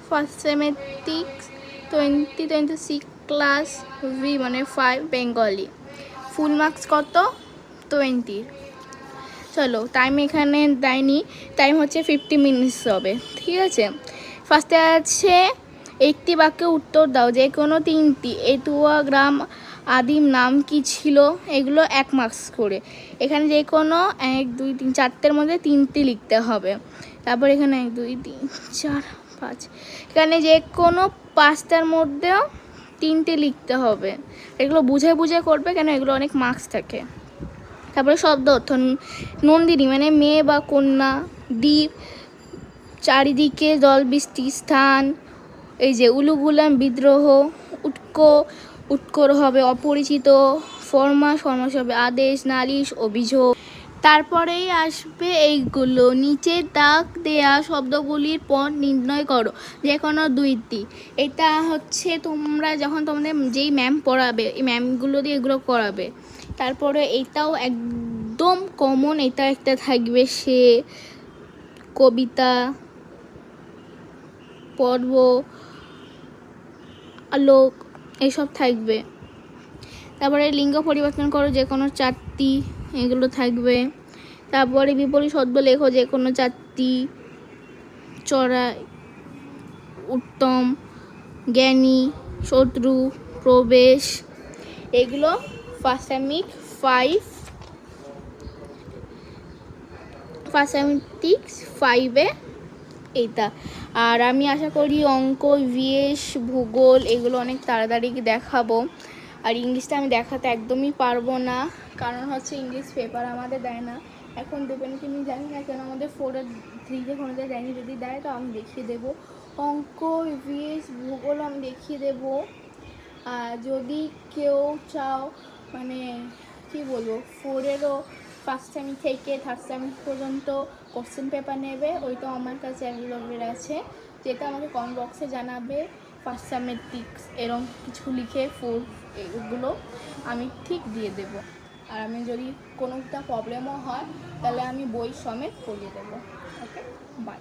First সেমেটিক্স 2026 class V মানে 5 Bengali. Full marks কত? 20। চলো, টাইম এখানে দেয়নি, টাইম হচ্ছে 50 মিনিটস হবে, ঠিক আছে। ফার্স্টে আছে একটি বাক্যে উত্তর দাও, যে কোনো 3টি। এটুয়া গ্রাম আদিম নাম কি ছিল? এগুলো 1 মার্কস করে। এখানে যে কোনো 1 2 3 4টের মধ্যে 3টি লিখতে হবে। তারপর এখানে 1 2 3 4 5, এখানে যে কোনো 5টার মধ্যেও 3টি লিখতে হবে। এগুলো বুঝে বুঝে করবে, কেন এগুলো অনেক মার্কস থাকে। তারপরে শব্দ অর্থ, নন্দিনী মানে মেয়ে বা কন্যা, দ্বীপ চারিদিকে জল বৃষ্টি, স্থান এই যে উলুগুলাম বিদ্রোহ, উৎকর হবে অপরিচিত, ফরমাস হবে আদেশ, নালিশ অভিযোগ। তারপরেই আসবে এইগুলো, নিচে দাগ দেয়া শব্দগুলির পদ নির্ণয় করো, যে কোনো 2টি। এটা হচ্ছে তোমরা যখন তোমাদের যেই ম্যাম পড়াবে, এই ম্যামগুলো দিয়ে এগুলো করাবে। তারপরে এটাও একদম কমন, এটা একটা থাকবে, সে, কবিতা, পর্ব, আলোক, এইসব থাকবে। তারপরে লিঙ্গ পরিবর্তন করো, যে কোনো 4টি, এগুলো থাকবে। তারপরে বিপরীত শব্দ লেখো, যে কোনো 4টি। চড়াই, উত্তম, জ্ঞানী, শত্রু, প্রবেশ, এগুলো ফার্স্ট সেমেটিক্স 5-এ এইটা। আর আমি আশা করি অঙ্ক, ভিএস, ভূগোল এগুলো অনেক তাড়াতাড়ি দেখাবো। আর ইংলিশটা আমি দেখাতে একদমই পারবো না, কারণ হচ্ছে ইংলিশ পেপার আমাদের দেয় না। এখন দেবেন কি আমি জানি না, কেন আমাদের 4 আর 3 কোনোতে দেয়নি। যদি দেয় তো আমি দেখিয়ে দেবো। অঙ্ক, ভিএস, ভূগোল আমি দেখিয়ে দেবো। আর যদি কেউ চাও, মানে কি বলবো, 4-এরও ফার্স্ট সেম থেকে 3rd সেম পর্যন্ত কোশ্চেন পেপার নেবে, ওইটাও আমার কাছে অ্যাভেলেবেল আছে। যেটা আমাকে কমেন্ট বক্সে জানাবে। ফার্স্ট সেমেটিক্স এরকম কিছু লিখে 4 এগুলো আমি ঠিক দিয়ে দেব। আর আমি যদি কোনোটা প্রবলেমও হয়, তাহলে আমি বই সমেত করিয়ে দেবো। ওকে, বাই।